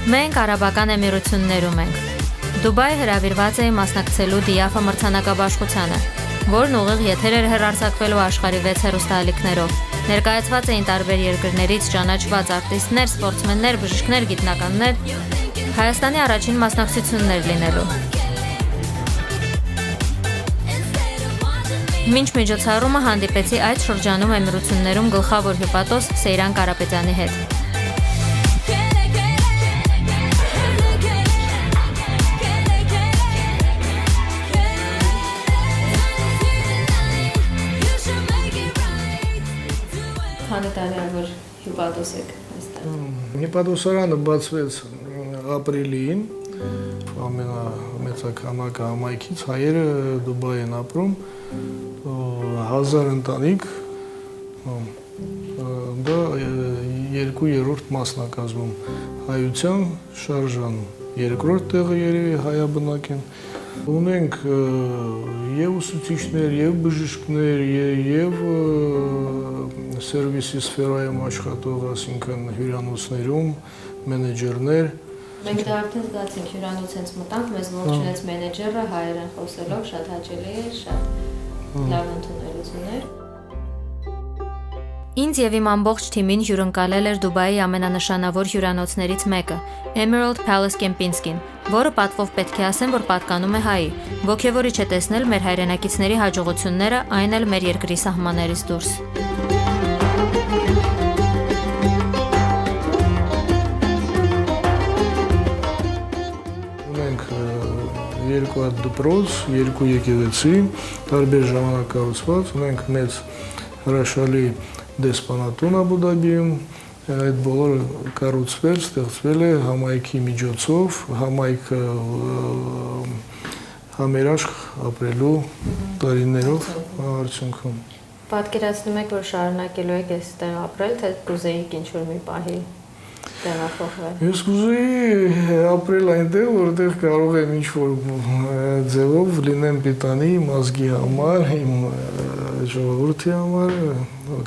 Մենք Արաբական Էմիրություններում ենք։ Դուբայ հրավիրված է մասնակցելու Դիաֆա մրցանակաբաշխությանը, որն ուղիղ եթեր էր հեռարձակվելու աշխարհի 6 հեռուստաալիքներով։ Ներկայացված էին տարբեր երկրներից ճանաչված արտիստներ, սպորտսմեններ, բժիշկներ, գիտնականներ, Հայաստանի առաջին մասնակցություններ լինելու։ Մինչ միջոցառումը հանդիպեցի այդ շրջանում Էմիրություններում գլխավոր հյուպատոս Սեյրան Կարապետյանի հետ։ Քանի տարի է որ հյուպատոս եք այստեղ։ Հյուպատոսարանը բացվեց ապրիլին, ամենամեծականակը համայնքից հայերը Դուբայ են ապրում, 1000 ընտանիք, դա երկրորդ մասն է կազմում հայության շարժան, երկրորդ տեղը երևի հայաբնակ են։ Ունենք եւ ուսուցիչներ, եւ բժիշկներ, եւ սերվիսի սֆերայում աշխատող, ասինքն հյուրանոցներում, մենեջերներ։ Մենք դա արդեն զգացինք, հյուրանոց հենց մտանք, մեզ ողջունեց մենեջերը հայերեն խոսելով, շատ հաճելի էր, շատ լավ ընդունելություններ։ Ինձ եւ իմ ամբողջ թիմին հյուրընկալել էր Դուբայի ամենանշանավոր հյուրանոցներից մեկը՝ Emerald Palace Kempinski-ն, որը պատվով պետք է ասեմ, որ պատկանում է հայի։ Ոգևորիչ է տեսնել մեր հայրենակիցների հաջողությունները, այն էլ մեր երկրի սահմաններից դուրս։ Ունենք երկու հատ դպրոց, երկու եկեղեցի, տարբեր ժամանակ կառուցված, ունենք մեծ հրաշալի դեսպանատուն Աբու Դաբիում, այդ բոլորը կառուցվել, ստեղծվել է համայնքի միջոցով, համայնքը համերաշխ ապրելու տարիներով արդյունքում։ Պատկերացնում եք, որ շարունակելու եք այստեղ ապրել, թե կուզեիք ինչ-որ մի պահի տեղափոխվել։ Ես կուզեի ապրել այնտեղ, որտեղ կարող եմ ինչ-որ ձևով լինեմ պիտանի իմ ազգի համար, իմ ժողովրդի համար,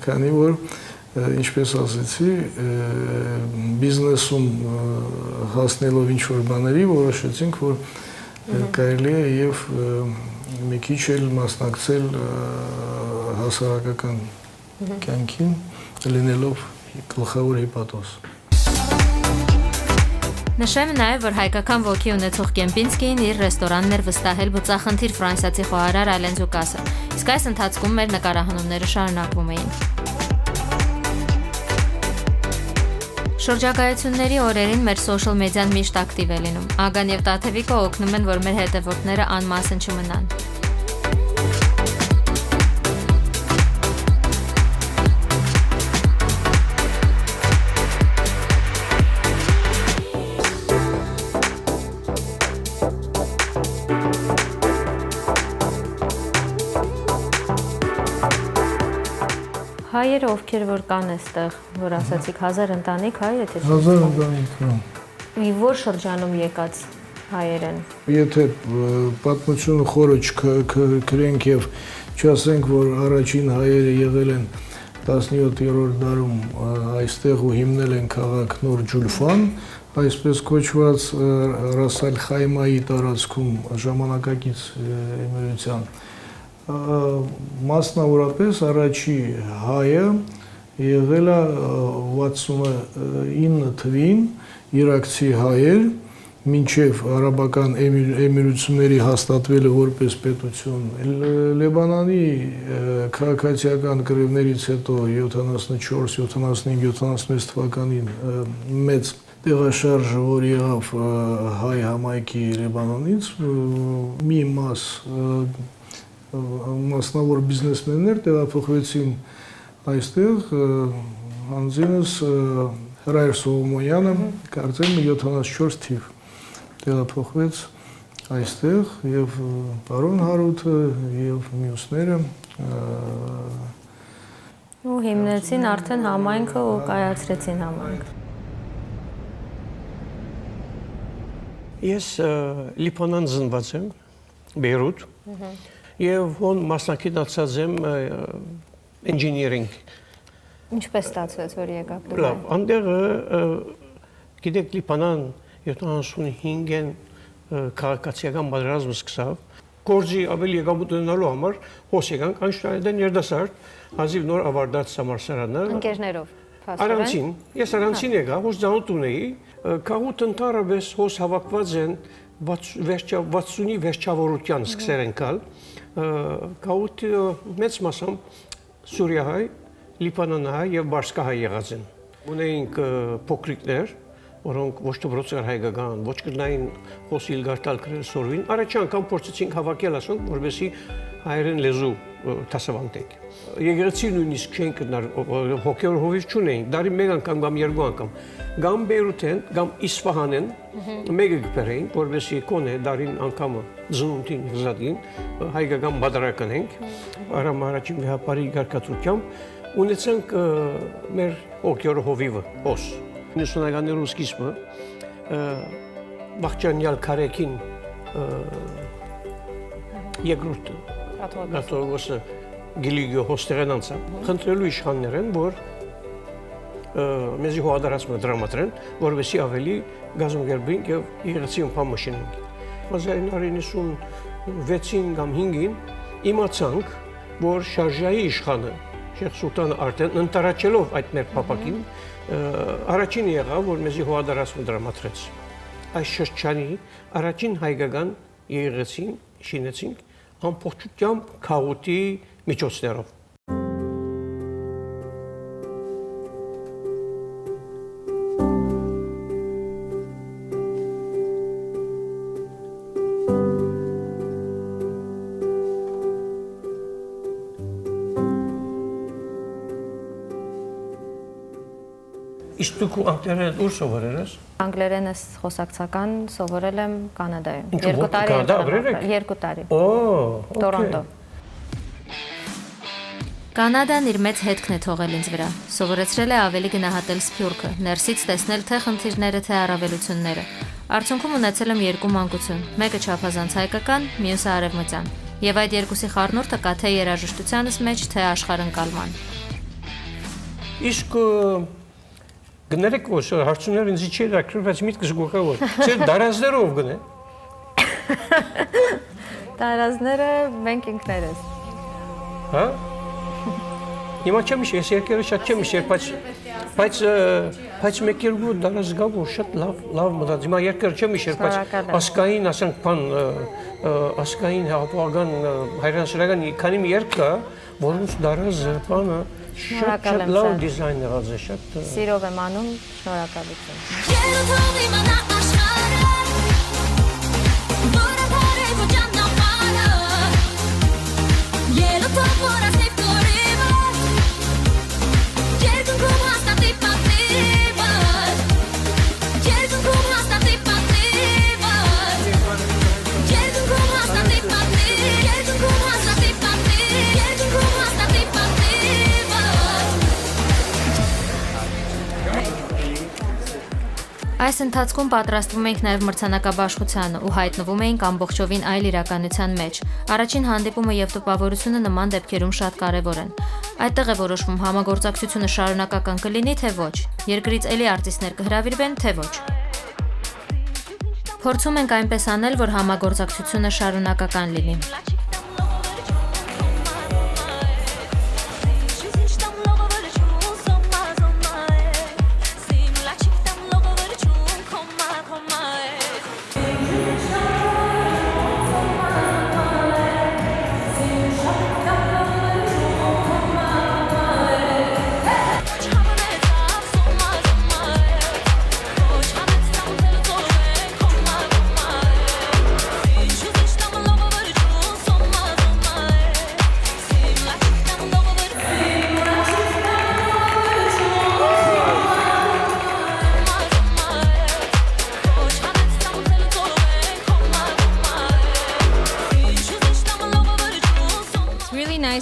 քանի որ ինչպես ասեցի, բիզնեսում հասնելով ինչ-որ բաների, որոշեցինք, որ կարելի է եւ մի քիչ էլ մասնակցել հասարակական կյանքին, լինելով գլխավոր հիպատոս։ Նշեմ նաև, որ հայկական ոգի ունեցող Կեմպինսկին իր ռեստորանն էր վստահել բուծախնդիր ֆրանսիացի խոհարար Ալեն Զուկասը, իսկ այս ընթացքում մեր նկարահանումները շարունակվում էին։ Շրջագայությունների օրերին մեր սոշիալ մեդիան միշտ ակտիվ է լինում։ Ագան եւ Տաթևիկը օգնում են, որ մեր հետևորդները անմասն չմնան։ Հայերը ովքեր որ կան այստեղ, որ ասացիք 1000 ընտանիք հայ է թե 1000 ընտանիք, հա։ Մի որ շրջանում եկած հայեր են։ Եթե պատմությունը խորը չքրենք եւ չասենք, որ առաջին հայերը եղել են 17-րդ դարում այստեղ ու հիմնել են քաղաք Նոր Ջուլֆան, այսպես կոչված Ռասալ Խայմայի տարածքում ժամանակակից էմիրության մասնավորապես առաջի հայը եղել է 69 թվին իրաքցի հայեր, մինչև արաբական էմիրությունների հաստատվելը որպես պետություն, Լեբանանի քաղաքացիական կռիվներից հետո 74, 75, 76 թվականին մեծ տեղաշարժը, որ եղավ հայ համայնքի Լեբանանից, մի մասնավոր բիզնեսմեններ տեղափոխվեցին այստեղ, անձինս Հրայր Սողոմոնյանը, կարծեմ 74 թիվ տեղափոխվեց այստեղ եւ պարոն Հարութը եւ մյուսները ու հիմնեցին արդեն համայնքը ու կայացրեցին համայնքը։ Ես Լիբանան ծնված եմ, Բեյրութ, եւ ոնց մասնակցած եմ engineering Ինչպես ստացվեց, որ եկաք Դուբայ։ Լավ, այնտեղ գիտեք Լիբանան 75-ն քաղաքացիական պատերազմը սկսավ։ Գործի ավելի եկամուտ ունենալու համար հոս եկանք Այնշտայնიდან երդասարդ, հազիվ նոր ավարտած համալսարանը։ Ընկերներով Արանցին, ես Արանցին եկա, հոս ծանոթ ունեի, քաղուտ ընդհանրապես հոս հավաքված են 60-ի վերջավորության սկսեր են կալ, քաղուտ մեծ մասամբ Սուրիահայ, Լիբանանահայ եւ Բարսկահայ եղած են։ Ունեինք փոքրիկներ, որոնք ոչ թե բրոցեր հայկական, ոչ կրնային խոսիլ գարտալ կրել սորվին, առաջի անգամ փորձեցինք հավաքել ասոնք, որովհետեւ հայերեն լեզու դասավանդենք։ Եկեղեցի նույնիսկ չեն կրնար հոգեոր հովիվ չունեինք, դարի մեկ անգամ կամ երկու անգամ, կամ Բեյրութեն, կամ Իսֆահանեն, մեկը գբերեին, որովհետեւ կոնե դարին անգամը զունտին զադին հայկական բادرական ենք, առաջին վեհապարի գարկածությամբ ունեցանք մեր հոգեոր հովիվը, հոս 90-ականներու սկիզբը Բախճանյալ Քարեկին երկրորդ կաթողիկոսը Գիլիգիո հոստերեն անցավ, խնդրելու իշխաններեն, որ մեզի հոադարացումը դրամատրեն, որովհետեւ ավելի գազոնգերբինք եւ եղեցի ըմպամաշինենք։ 1996-ին կամ 5-ին իմացանք, որ շարժայի իշխանը Շեխ Սուլտան արդեն ընտարաչելով այդ մեր փապակին առաջին եղավ, որ մեզի հոադարացումը դրամատրեց։ Այս շրջանի առաջին հայկական եղեցին շինեցինք ամբողջությամբ քաղուտի միջոցներով։ Իսկ դուք անգլերեն ուր սովորել ես։ Անգլերեն ես խոսակցական սովորել եմ Կանադայում։ Ինչու՞ 2 տարի Կանադա ապրել եք։ 2 տարի։ Օ, Տորոնտո։ Կանադան իր մեծ հետքն է թողել ինձ վրա։ Սովորեցրել է ավելի գնահատել սփյուռքը, ներսից տեսնել թե խնդիրները, թե առավելությունները։ Արդյունքում ունեցել եմ 2 մանկություն, մեկը չափազանց հայկական, մյուսը արևմտյան։ Եվ այդ երկուսի խառնուրդը կա թե երաժշտությանս մեջ, թե աշխարհընկալման։ Իսկ գներեք ոս հարցումներ ինձ չի դակրել, բայց միտքս գուկա որ։ Ձեր դարազներով գնե։ Տարազները մենք ինքներս։ Հա։ Հիմա չեմ իշ, ես երկերը շատ չեմ իշ, բայց մեկ երկու դարազ գա որ շատ լավ մտած։ Հիմա երկերը չեմ իշ, բայց ասկային, ասենք բան, ասկային հապուական հայրենասիրական քանի մի երկ կա, որոնց դարազ բանը շատ լավ դիզայն եղած է, շատ Սիրով եմ անում, շնորհակալություն։ Այս ընթացքում պատրաստվում էինք նաև մրցանակաբաշխությանը ու հայտնվում էինք ամբողջովին այլ իրականության մեջ։ Առաջին հանդիպումը եւ տպավորությունը նման դեպքերում շատ կարեւոր են։ Այդտեղ է որոշվում համագործակցությունը շարունակական կլինի թե ոչ, երկրից էլի արտիստներ կհրավիրվեն թե ոչ։ Փորձում ենք այնպես անել, որ համագործակցությունը շարունակական լինի։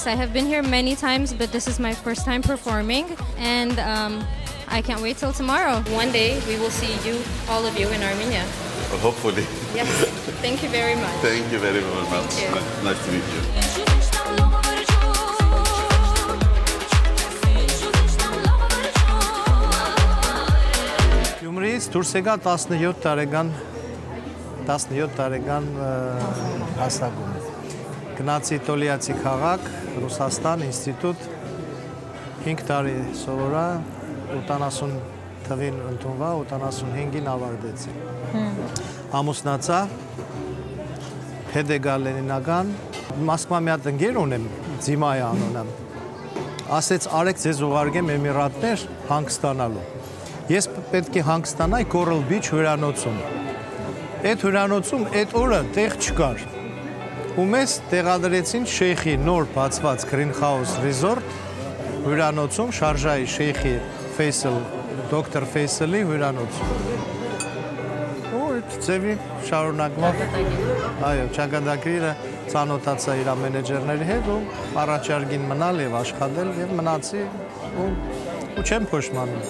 I have been here many times, but this is my first time performing, and I can't wait till tomorrow. One day we will see you, all of you, in Armenia. Well, hopefully. Yes. Thank you very much. Thank you very much. Thank you. Nice to meet you. Գյումրիից դուրս եկա 17 տարեկան հասակում։ Գնացի Տոլիացի քաղաք, Ռուսաստան, ինստիտուտ 5 տարի սովորա, 80 թվին ընդունվա, 85-ին ավարտեցի։ Ամուսնացա, Հետեգա Լենինական, Մոսկվա մի հատ ընկեր ունեմ, Ձիմայի անունը։ Ասեց արեք ձեզ ուղարկեմ Էմիրատներ հանգստանալու։ Ես պետք է հանգստանայի Coral Beach հյուրանոցում։ Այդ հյուրանոցում այդ օրը տեղ չկար։ Ու մեզ տեղադրեցին Շեյխի նոր բացված Green House Resort հյուրանոցում, Շարժայի Շեյխի Ֆեյսել, դոկտոր Ֆեյսելի հյուրանոցում։ Ու այդ ձևի շարունակվա։ Այո, ճակատագրիրը ծանոթացա իր մենեջերների հետ ու առաջարկին մնալ եւ աշխատել եւ մնացի ու չեմ փոշմանում։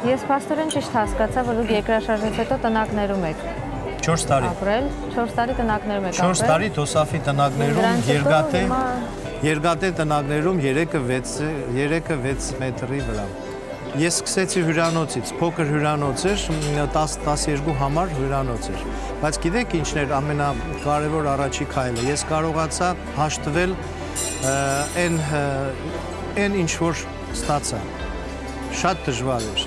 Ես փաստորեն ճիշտ հասկացա, որ դուք երկրաշարժից հետո տնակներում եք 4 տարի։ ապրել, 4 տարի տնակներում եք ապրել։ 4 տարի Թոսաֆի տնակներում, Երգատե տնակներում 3-6 մետրի վրա։ Ես սկսեցի հյուրանոցից, փոքր հյուրանոց էր, 10-12 համար հյուրանոց էր։ Բայց գիտեք ինչն էր ամենակարևոր առաջի քայլը։ Ես կարողացա հաշտվել այն ինչ որ ստացա։ Շատ դժվար էր։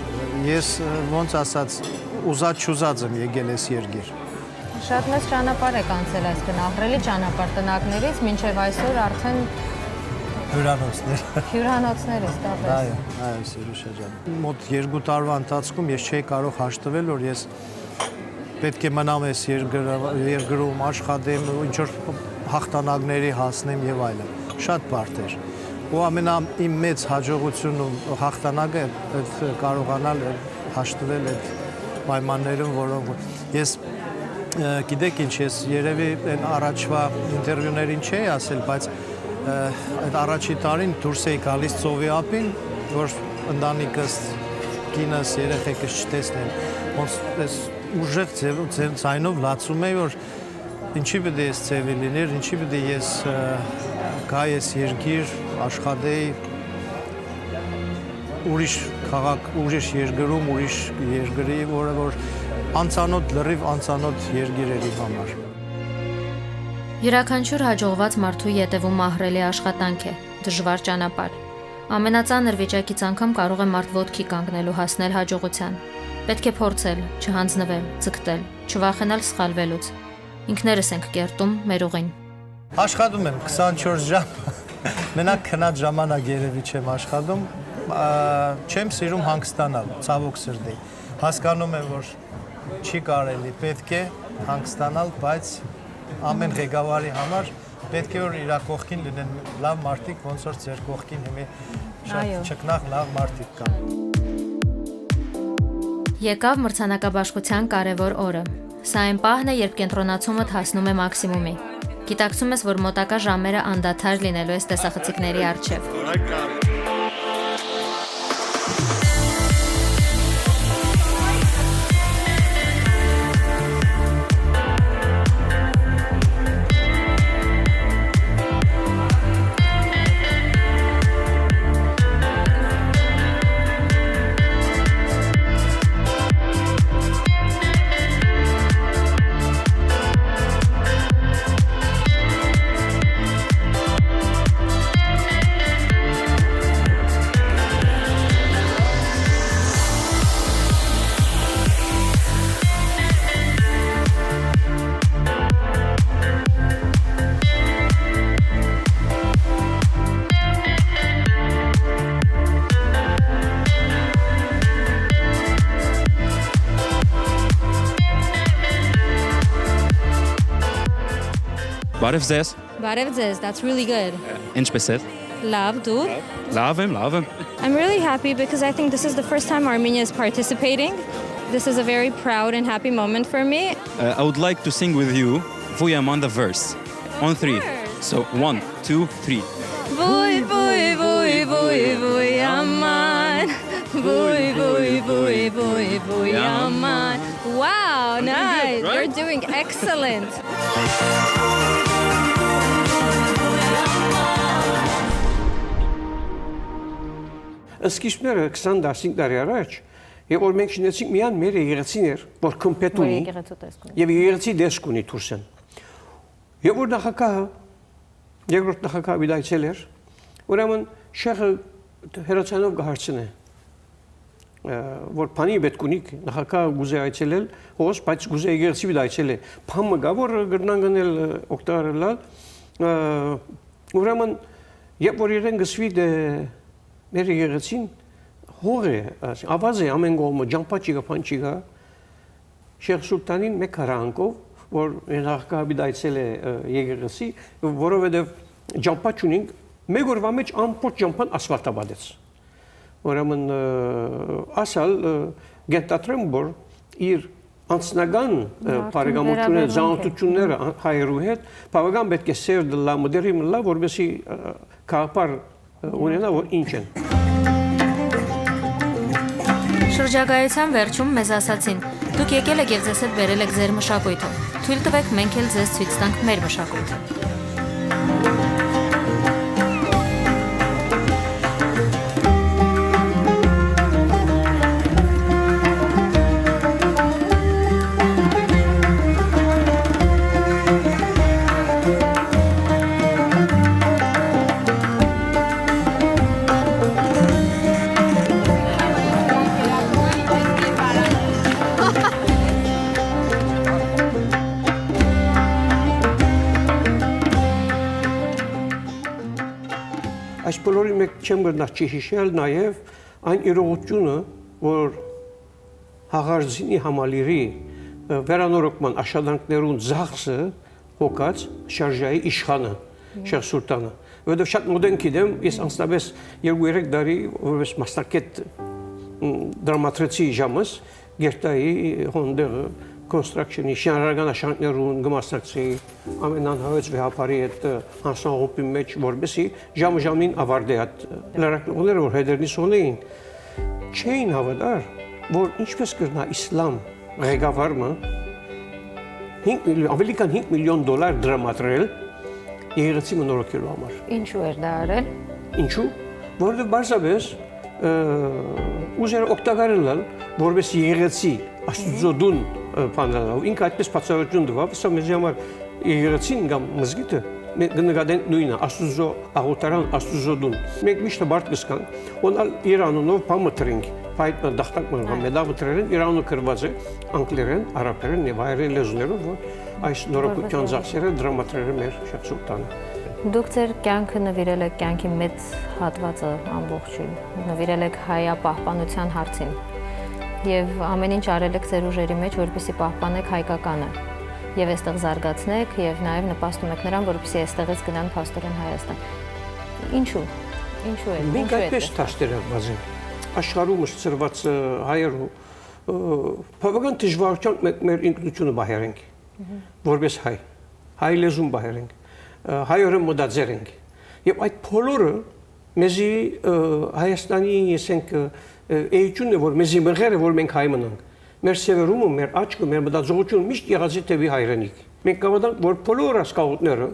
Ես ոնց ասած ուզած-չուզած եմ եկել այս երկիր։ Շատ մեծ ճանապարհ եք անցել այս գնահռելի ճանապարհ տնակներից մինչև այսօր արդեն հյուրանոցներ իսկապես։ Այո, Սիրուշա ջան։ Մոտ 2 տարվա ընթացքում ես չէի կարող հաշտվել, որ ես պետք է մնամ այս երկրում աշխատեմ, ինչ որ հաղթանակների հասնեմ եւ այլն։ Շատ բարդ էր։ Ու իմ մեծ հաջողությունն ու հաղթանակը այդ կարողանալ հաշտվել այդ պայմաններում, որոնք ես գիտեք ինչ, ես երևի այն առաջվա ինտերվյուներին չէի ասել, բայց այդ առաջի տարին դուրս էի գալիս ծովի ափին, որ ընտանիքս, կինս, երեխեքս չտեսնեն, ոնց այս ուժեղ ձայնով լացում էի, որ ինչի պետք է ես ձևի լիներ, ինչի պետք է ես գայի ես երկիր, աշխատեի ուրիշ քաղաք, ուրիշ երկրում, ուրիշ երկրի, որը որ անծանոթ լրիվ անծանոթ երկիր էր իմ համար։ Յուրաքանչյուր հաջողված մարդու ետևում մահռելի աշխատանք է, դժվար ճանապարհ։ Ամենածանր վիճակից անգամ կարող է մարդ ոտքի կանգնել ու հասնել հաջողության։ Պետք է փորձել, չհանձնվել, ձգտել, չվախենալ սխալվելուց։ Ինքներս ենք կերտում մեր ուղին։ Աշխատում եմ 24 ժամ, մենակ քնած ժամանակ երևի չեմ աշխատում, չեմ սիրում հանգստանալ, ցավոք սրտի։ Հասկանում եմ, որ չի կարելի, պետք է հանգստանալ, բայց ամեն ղեկավարի համար պետք է որ իր կողքին լինեն լավ մարդիկ, ոնց որ ձեր կողքին հիմա շատ ճկնաղ լավ մարդիկ կան։ Եկավ մրցանակաբաշխության կարևոր օրը։ Սա այն պահն է, երբ կենտրոնացումդ հասնում է մաքսիմումի։ Գիտակցում ես, որ մոտակա ժամերը անդադար լինելու ես տեսախցիկների առջև։ Բարև ձեզ։ Բարև ձեզ, that's really good. Ինչպես եք։ Love, դու։ Լավ եմ։ I'm really happy because I think this is the first time Armenia is participating. This is a very proud and happy moment for me. I would like to sing with you Vuyaman the verse. On 3. So 1, 2, 3. Vuy, vuy, vuy, vuy, vuyaman. Vuy, vuy, vuy, vuy, vuyaman. Wow, nice. right? You're doing excellent. Սկիզբները 20-15 տարի առաջ Եվ որ մենք շինեցինք միան մեր եկեղեցին էր, որ կմպետ Որ ունի եկեղեցու տեսք ունի։ եւ եկեղեցի դեսք ունի Թուրքսեն։ Եվ որ նախագահը երկրորդ նախագահը դայցել էր, ուրեմն շեխը հերացանով գահարցնե որ բանի պետք ունի նախագահը գուզե այցելել հոս, բայց գուզե եկեղեցի դայցել է փամը գա որ գրնան գնել օկտարելալ ուրեմն երբ որ իրեն գսվի դե մեր եկեղեցին հող է ավազ է ամեն կողմը ջամփաչի գա փանչի գա Շեխ Սուլտանին մեկ հրանքով որ նախագահը դայցել է եկեղեցի որովհետև ջամփաչ ունին մեկ օրվա մեջ ամբողջ ջամփան ասֆալտաբադեց ուրեմն ասալ գետատրեմ որ իր անձնական բարեկամությունները զանոթությունները հայերու հետ բավական պետք է սեր դլա մոդերի մլա որովհետեւ կապար ունենա որ ինչ են Շրջագայության վերջում մեզ ասացին. Դուք եկել եք եւ ձեզ հետ բերել եք ձեր մշակույթը։ Թույլ տվեք մենք էլ ձեզ ցույց տանք մեր մշակույթը։ Այս բոլորի մեկ չեմ գտնա չհիշել նաև այն իրողությունը, որ հաղարձինի համալիրի վերանորոգման աշխատանքներուն զախսը հոգած շարժայի իշխանը Շեխ Սուլտանը։ Որովհետև շատ մոդեն գիտեմ, ես անձնապես 2-3 տարի որպես մասնակետ դրամատրեցի ժամս գերտայի հոնդեղը construction-ի շինարարական աշխատանքներուն գմասնակցի ամենանհավեց վեհապարի հետ հանձնաժողովի մեջ որպեսի ժամին ավարտի այդ լրակները որ հետերնից ունեին չէին հավատար որ ինչպես կրնա իսլամ ղեկավարը ավելի քան $5 միլիոն դրամատրել եկեղեցի մնորոգելու համար Ինչու էր դա արել։ Ինչու որովհետև բարձրապես ուզեր օգտակարել որպես եկեղեցի Աստուծո դուն բանալով ինքը այդպես բացառություն տվավ սա մեզ համար եկեղեցին կամ մզգիթը գնկադեն նույնը Աստուծո աղոթարան Աստուծո դուն մենք միշտ բարդ կսկանք օնալ Իրանունով բամտրինգ այդ դախտակ մնամ մեդավը τρերեն Իրանը կրված է անգլերեն արաբերեն եւ հայերեն լեզուներով որ այս նորոգության ծախսերը դրամատրերը մեր Շեխ Սուլտանը Դուք ձեր կյանքը նվիրել եք կյանքի մեծ հատվածը ամբողջին, նվիրել եք հայապահպանության հարցին եւ ամեն ինչ արել եք ձեր ուժերի մեջ, որպեսզի պահպանեք հայկականը եւ այստեղ զարգացնեք եւ նաեւ նպաստում եք նրան, որպեսզի այստեղից գնան փաստորեն Հայաստան։ Ինչու է։ Մենք այդպես դաշտերված ենք։ Աշխարհում ծրված հայերու բավական դժվարությամբ մեր ինքնությունը բահերենք, որպես հայ լեզուն բահերենք։ Հայերը մոդաձեր ենք եւ այդ բոլորը մեզի Հայաստանի ասենք էությունն է որ մեզի մղերը որ մենք հայ մնանք մեր սևերումը մեր աչքը մեր մտածողությունը միշտ եղած է տեւի հայրենիք մենք կավանանք որ բոլոր ասկաուտները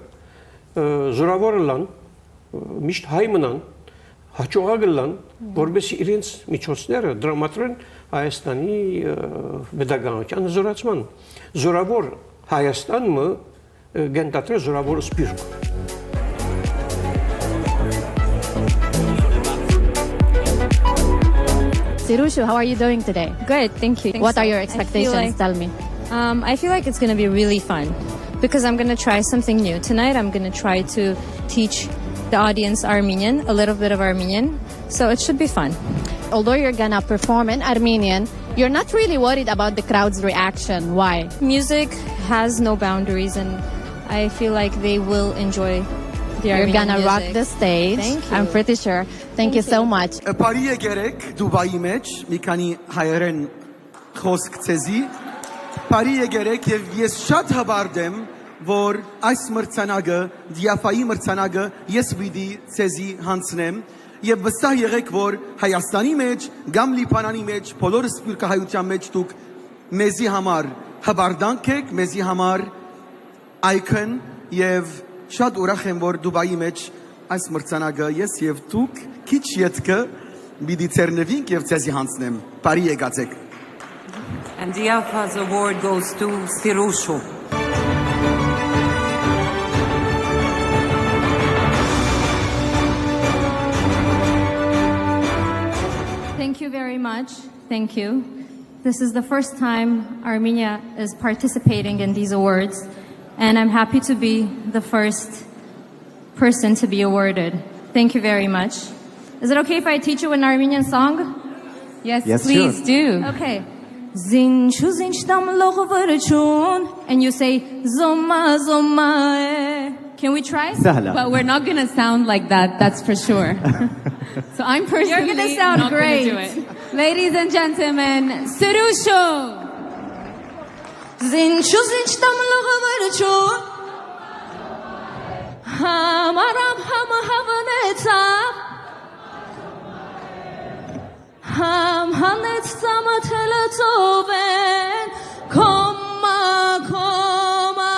զորավոր լան միշտ հայ մնան հաջողակ լան որովհետեւ իրենց միջոցները դրամատրեն Հայաստանի pedagogical զորացման զորավոր Հայաստանը Gentatre զորավոր սպիրկ Sirushu, how are you doing today? Good, thank you. What are your expectations? Tell me. I feel like it's going to be really fun because I'm going to try something new. Tonight I'm going to try to teach the audience Armenian, a little bit of Armenian. So it should be fun. Although you're gonna perform in Armenian, you're not really worried about the crowd's reaction. Why? Music has no boundaries and I feel like they will enjoy the You're Armenian gonna music. rock the stage. Thank you. I'm pretty sure. Thank you so much. Բարի եկերեք Դուբայի մեջ մի քանի հայերեն խոսք ցեզի Բարի եկերեք եւ ես շատ հավարդ եմ որ այս մրցանակը Դիաֆայի մրցանակը ես պիտի ցեզի հանձնեմ եւ վստահ եղեք որ Հայաստանի մեջ կամ Լիբանանի մեջ բոլոր սպիրկահայության մեջ դուք մեզի համար հավարդանք եք մեզի համար icon եւ շատ ուրախ եմ որ Դուբայի մեջ այս մրցանակը ես եւ դուք քիչ յետքը Բիդի ծերնվինք եւ ցեզի հանցնեմ։ Բարի եկացեք։ And the Alpha's award goes to Sirusho. Thank you very much. Thank you. This is the first time Armenia is participating in these awards, and I'm happy to be the first person to be awarded. Thank you very much. Is it okay if I teach you an Armenian song? Yes, please do. Okay. Zin chu zin shtam logovurchun, and you say zoma zoma. Can we try? But we're not going to sound like that, that's for sure. So I'm personally You're going to sound not great. gonna do it. Ladies and gentlemen, Sirusho. Zin chu zin shtam logovurchun. Hamaram hama havanetsa. Ham hanet sama teletoven. Koma koma.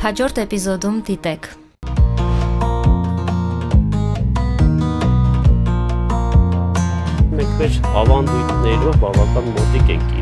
Հաջորդ էպիզոդում դիտեք Մենք մեր ավանդույթներով բավական մոտիկ ենք